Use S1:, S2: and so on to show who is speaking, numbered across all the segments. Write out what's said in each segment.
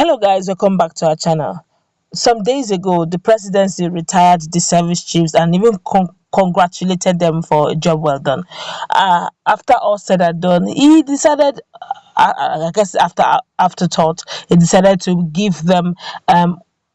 S1: Hello guys, welcome back to our channel. Some days ago, the presidency retired the service chiefs and even congratulated them for a job well done. After all said and done, he decided, I guess after afterthought, he decided to give them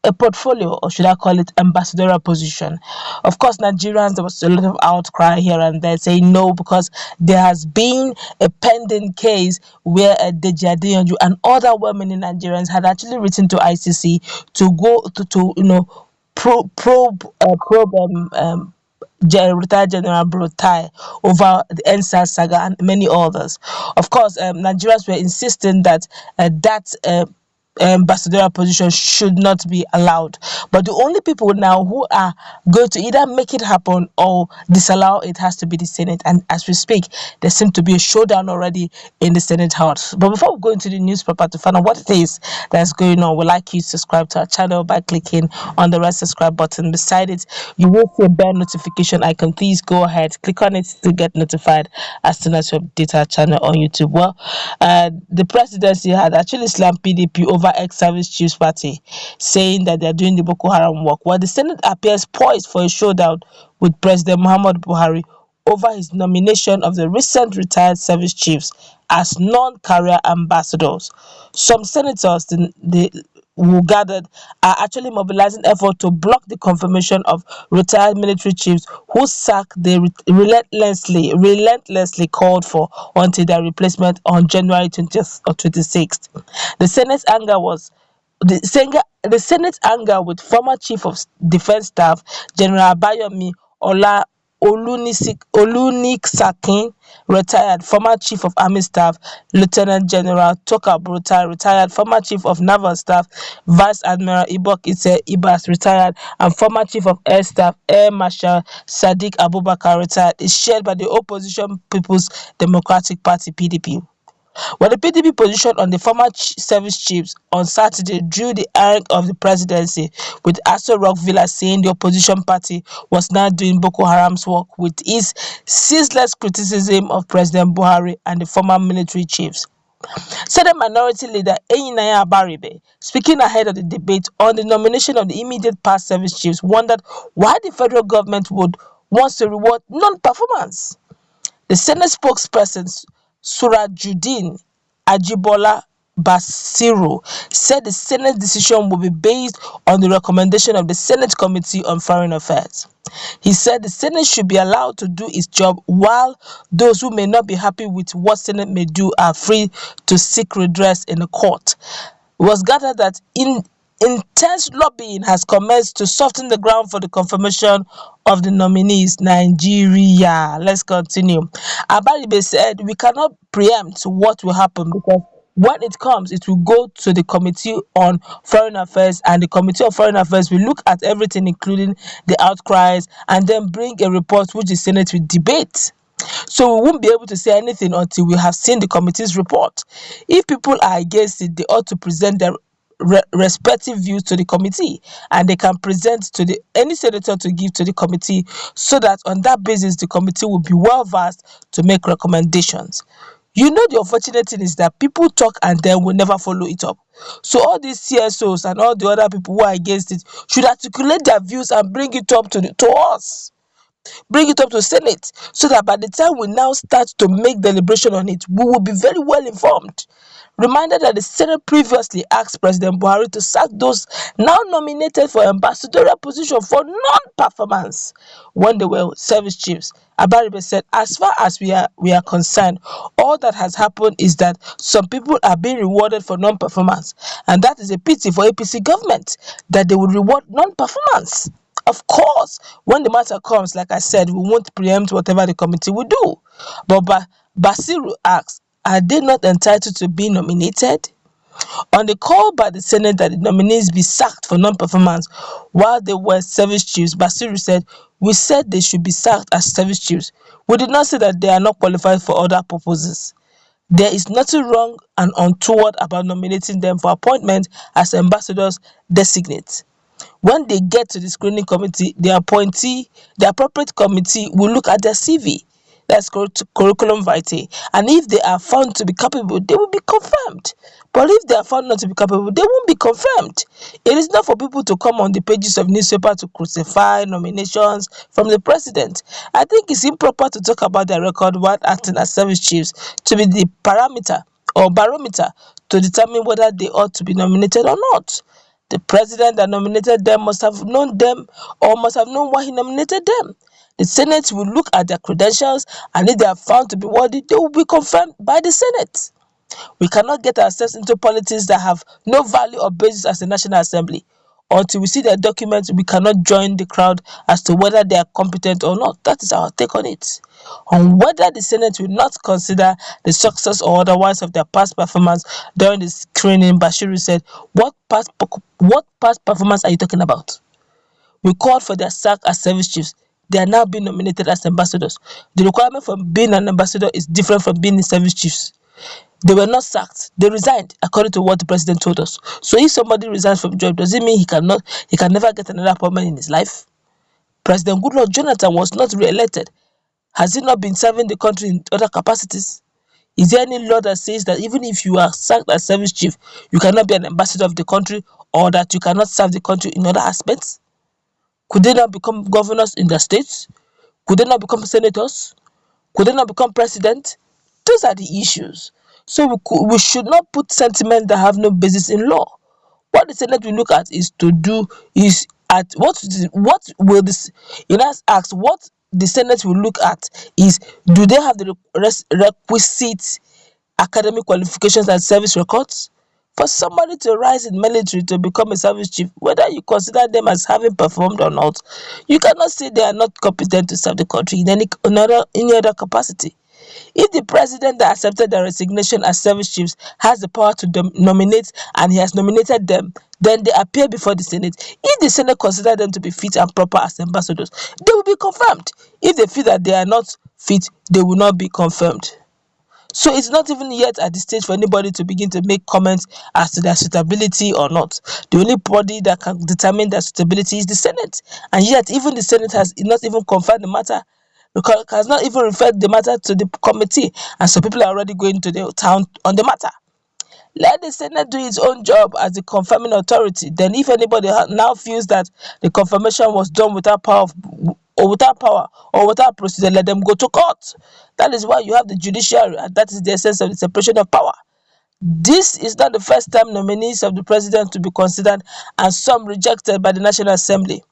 S1: a portfolio, or should I call it ambassadorial position. Of course, Nigerians, there was a lot of outcry here and there saying no, because there has been a pending case where Deji Adeyanju and other well-meaning Nigerians had actually written to ICC to go to probe retired General Brutai over the NSAS saga and many others. Of course, Nigerians were insisting that that ambassadorial position should not be allowed. But the only people now who are going to either make it happen or disallow it has to be the Senate. And as we speak, there seems to be a showdown already in the Senate House. But before we go into the news proper to find out what it is that's going on, we'd like you to subscribe to our channel by clicking on the red subscribe button. Beside it, you will see a bell notification icon. Please go ahead, click on it to get notified as soon as we update our channel on YouTube. Well, the presidency had actually slammed PDP over ex-service chiefs party, saying that they're doing the Boko Haram work, while the Senate appears poised for a showdown with President Muhammad Buhari over his nomination of the recent retired service chiefs as non-career ambassadors. Some senators who gathered are actually mobilizing effort to block the confirmation of retired military chiefs whose sack they relentlessly called for until their replacement on January 20th or 26th. The Senate's anger was the Senate's anger with former Chief of Defense Staff General Abayomi Olunisakin, retired, former Chief of Army Staff Lieutenant General Toka Bruta, retired, former Chief of Naval Staff Vice Admiral Ibok Ibas, retired, and former Chief of Air Staff Air Marshal Sadiq Abubakar, retired, is shared by the opposition People's Democratic Party (PDP). Well, the PDP position on the former service chiefs on Saturday drew the ire of the presidency, with Aso Rock Villa saying the opposition party was now doing Boko Haram's work, with its ceaseless criticism of President Buhari and the former military chiefs. Senate Minority Leader Eyinaya Abaribe, speaking ahead of the debate on the nomination of the immediate past service chiefs, wondered why the federal government would want to reward non-performance. The Senate spokesperson Surajudeen Ajibola Basiru said the Senate decision will be based on the recommendation of the Senate Committee on Foreign Affairs. He said the Senate should be allowed to do its job, while those who may not be happy with what Senate may do are free to seek redress in the court. It was gathered that intense lobbying has commenced to soften the ground for the confirmation of the nominees. Nigeria. Let's continue. Abaribe said, "We cannot preempt what will happen, because when it comes, it will go to the Committee on Foreign Affairs, and the Committee on Foreign Affairs will look at everything, including the outcries, and then bring a report which the Senate will debate. So we won't be able to say anything until we have seen the committee's report. If people are against it, they ought to present their respective views to the committee, and they can present to any senator to give to the committee, so that on that basis the committee will be well versed to make recommendations." You know, the unfortunate thing is that people talk and then will never follow it up. So all these CSOs and all the other people who are against it should articulate their views and bring it up to us. Bring it up to Senate, so that by the time we now start to make deliberation on it, we will be very well informed. Reminded that the Senate previously asked President Buhari to sack those now nominated for ambassadorial position for non-performance when they were service chiefs. Abaribe said, "As far as we are concerned, all that has happened is that some people are being rewarded for non-performance, and that is a pity for APC government, that they would reward non-performance. Of course, when the matter comes, like I said, we won't preempt whatever the committee will do." But Basiru asks, are they not entitled to be nominated? On the call by the Senate that the nominees be sacked for non-performance while they were service chiefs, Basiru said, "We said they should be sacked as service chiefs. We did not say that they are not qualified for other purposes. There is nothing wrong and untoward about nominating them for appointment as ambassadors designate. When they get to the screening committee, the appropriate committee will look at their CV. That's curriculum vitae. And if they are found to be capable, they will be confirmed. But if they are found not to be capable, they won't be confirmed. It is not for people to come on the pages of newspaper to crucify nominations from the president. I think it's improper to talk about their record while acting as service chiefs to be the parameter or barometer to determine whether they ought to be nominated or not. The president that nominated them must have known them or must have known why he nominated them. The Senate will look at their credentials, and if they are found to be worthy, they will be confirmed by the Senate. We cannot get ourselves into politics that have no value or basis as a National Assembly. Until we see their documents, we cannot join the crowd as to whether they are competent or not. That is our take on it. On whether the Senate will not consider the success or otherwise of their past performance during the screening, Bashiru said, what past performance are you talking about? We called for their sack as service chiefs. They are now being nominated as ambassadors. The requirement for being an ambassador is different from being a service chiefs. They were not sacked. They resigned according to what the president told us. So if somebody resigns from job, does it mean he can never get another appointment in his life? President Goodluck Jonathan was not re-elected. Has he not been serving the country in other capacities? Is there any law that says that even if you are sacked as service chief, you cannot be an ambassador of the country or that you cannot serve the country in other aspects? Could they not become governors in their states? Could they not become senators? Could they not become president? Those are the issues. So we should not put sentiments that have no basis in law. What the Senate will look at is to do is at what will this, you know, ask what the Senate will look at is, do they have the requisite academic qualifications and service records? For somebody to rise in military to become a service chief, whether you consider them as having performed or not, you cannot say they are not competent to serve the country in any other capacity. If the president that accepted their resignation as service chiefs has the power to nominate and he has nominated them, then they appear before the Senate. If the Senate consider them to be fit and proper as ambassadors, they will be confirmed. If they feel that they are not fit, they will not be confirmed. So it's not even yet at the stage for anybody to begin to make comments as to their suitability or not. The only body that can determine their suitability is the Senate. And yet even the Senate has not even confirmed the matter, because has not even referred the matter to the committee. And so people are already going to the town on the matter. Let the Senate do its own job as the confirming authority. Then if anybody now feels that the confirmation was done without power or without procedure, let them go to court. That is why you have the judiciary, and that is the essence of the separation of power. This is not the first time nominees of the president to be considered and some rejected by the National Assembly.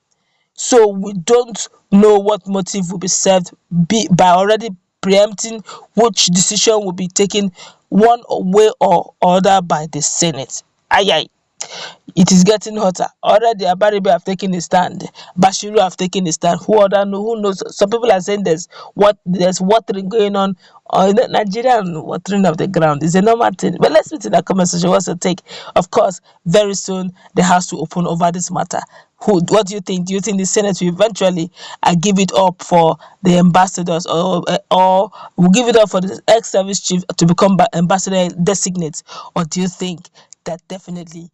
S1: So we don't know what motive will be served by already preempting which decision will be taken one way or other by the Senate. Aye, aye. It is getting hotter. Already Abaribe have taken a stand. Bashiru have taken a stand. Who knows? Some people are saying there's watering going on. Or Nigerian watering of the ground is a normal thing. But let's meet in the comment section. What's your take? Of course, very soon the House will open over this matter. What do you think? Do you think the Senate will eventually give it up for the ambassadors, or will give it up for the ex-service chief to become ambassador designate? Or do you think that definitely